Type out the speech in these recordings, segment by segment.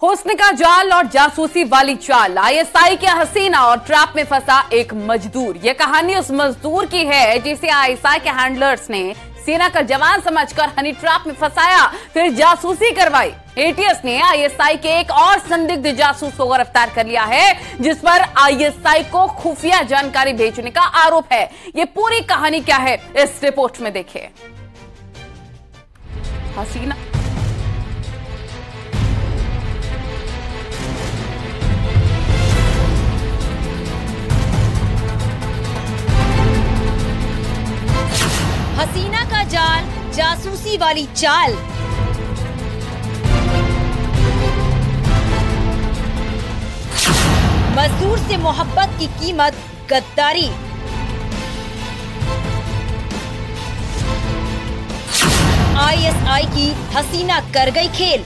हुस्न का जाल और जासूसी वाली चाल, आईएसआई के हसीना और ट्रैप में फंसा एक मजदूर। यह कहानी उस मजदूर की है जिसे आईएसआई के हैंडलर्स ने सेना का जवान समझकर हनी ट्रैप में फंसाया, फिर जासूसी करवाई। एटीएस ने आईएसआई के एक और संदिग्ध जासूस को गिरफ्तार कर लिया है, जिस पर आईएसआई को खुफिया जानकारी भेजने का आरोप है। ये पूरी कहानी क्या है, इस रिपोर्ट में देखिए। हसीना हसीना का जाल, जासूसी वाली चाल। मजदूर से मोहब्बत की कीमत गद्दारी। आईएसआई की हसीना कर गई खेल।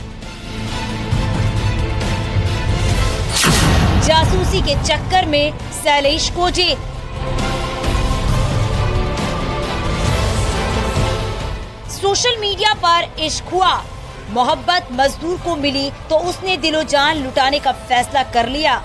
जासूसी के चक्कर में शैलेश को जेल। सोशल मीडिया पर इश्क हुआ, मोहब्बत मजदूर को मिली तो उसने दिलो जान लुटाने का फैसला कर लिया।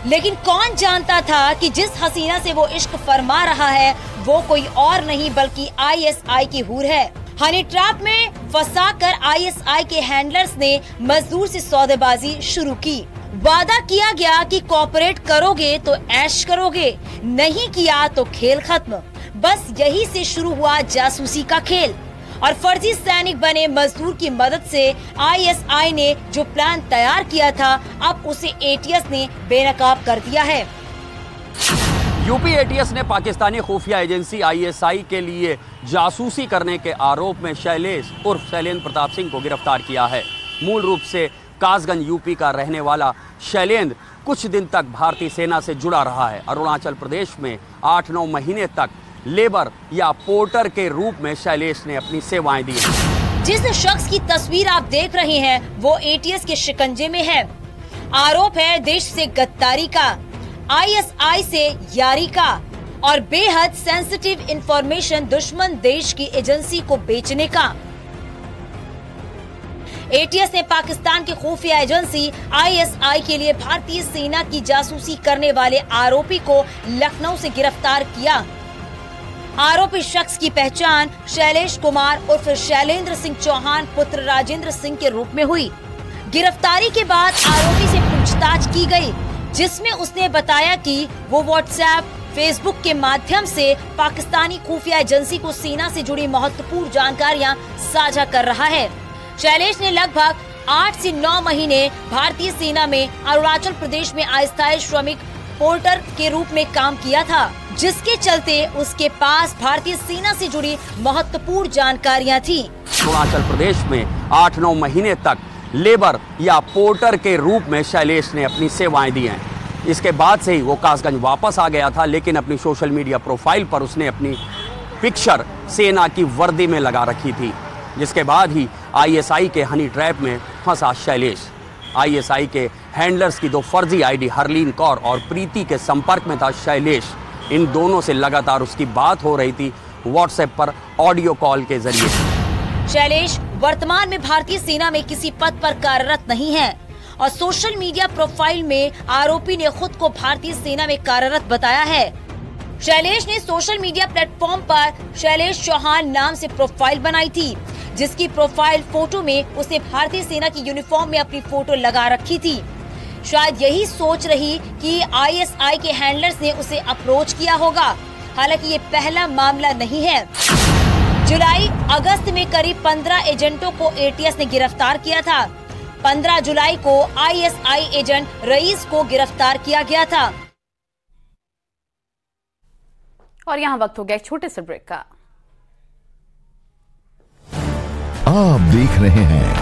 लेकिन कौन जानता था कि जिस हसीना से वो इश्क फरमा रहा है वो कोई और नहीं बल्कि आईएसआई की हूर है। हनी ट्रैप में फंसाकर आईएसआई के हैंडलर्स ने मजदूर से सौदेबाजी शुरू की। वादा किया गया कि कोऑपरेट करोगे तो ऐश करोगे, नहीं किया तो खेल खत्म। बस यही से शुरू हुआ जासूसी का खेल और फर्जी सैनिक बने मजदूर की मदद से आईएसआई ने जो प्लान तैयार किया था, अब उसे एटीएस ने बेनकाब कर दिया है। यूपी एटीएस ने पाकिस्तानी खुफिया एजेंसी आईएसआई के लिए जासूसी करने के आरोप में शैलेश उर्फ शैलेंद्र प्रताप सिंह को गिरफ्तार किया है। मूल रूप से कासगंज यूपी का रहने वाला शैलेंद्र कुछ दिन तक भारतीय सेना से जुड़ा रहा है। अरुणाचल प्रदेश में 8-9 महीने तक लेबर या पोर्टर के रूप में शैलेश ने अपनी सेवाएं दी। जिस शख्स की तस्वीर आप देख रहे हैं वो एटीएस के शिकंजे में है। आरोप है देश से गद्दारी का, आईएसआई से यारी का और बेहद सेंसिटिव इंफॉर्मेशन दुश्मन देश की एजेंसी को बेचने का। एटीएस ने पाकिस्तान की खुफिया एजेंसी आईएसआई के लिए भारतीय सेना की जासूसी करने वाले आरोपी को लखनऊ से गिरफ्तार किया। आरोपी शख्स की पहचान शैलेश कुमार उर्फ शैलेंद्र सिंह चौहान पुत्र राजेंद्र सिंह के रूप में हुई। गिरफ्तारी के बाद आरोपी से पूछताछ की गई, जिसमें उसने बताया कि वो व्हाट्सएप, फेसबुक के माध्यम से पाकिस्तानी खुफिया एजेंसी को सेना से जुड़ी महत्वपूर्ण जानकारियां साझा कर रहा है। शैलेश ने लगभग 8 से 9 महीने भारतीय सेना में अरुणाचल प्रदेश में अस्थायी श्रमिक पोर्टर के रूप में काम किया था, जिसके चलते उसके पास भारतीय सेना से जुड़ी महत्वपूर्ण जानकारियां थी। अरुणाचल प्रदेश में 8-9 महीने तक लेबर या पोर्टर के रूप में शैलेश ने अपनी सेवाएं दी हैं। इसके बाद से ही वो कासगंज वापस आ गया था, लेकिन अपनी सोशल मीडिया प्रोफाइल पर उसने अपनी पिक्चर सेना की वर्दी में लगा रखी थी। जिसके बाद ही आईएसआई के हनी ट्रैप में फंसा शैलेश। आईएसआई के हैंडलर्स की 2 फर्जी आईडी हरलीन कौर और प्रीति के संपर्क में था शैलेश। इन दोनों से लगातार उसकी बात हो रही थी व्हाट्सएप पर ऑडियो कॉल के जरिए। शैलेश वर्तमान में भारतीय सेना में किसी पद पर कार्यरत नहीं है और सोशल मीडिया प्रोफाइल में आरोपी ने खुद को भारतीय सेना में कार्यरत बताया है। शैलेश ने सोशल मीडिया प्लेटफॉर्म पर शैलेश चौहान नाम से प्रोफाइल बनाई थी, जिसकी प्रोफाइल फोटो में उसे भारतीय सेना की यूनिफॉर्म में अपनी फोटो लगा रखी थी। शायद यही सोच रही कि आईएसआई के हैंडलर्स ने उसे अप्रोच किया होगा। हालांकि ये पहला मामला नहीं है। जुलाई-अगस्त में करीब 15 एजेंटों को एटीएस ने गिरफ्तार किया था। 15 जुलाई को आईएसआई एजेंट रईस को गिरफ्तार किया गया था। और यहाँ वक्त हो गया एक छोटे से ब्रेक का। आप देख रहे हैं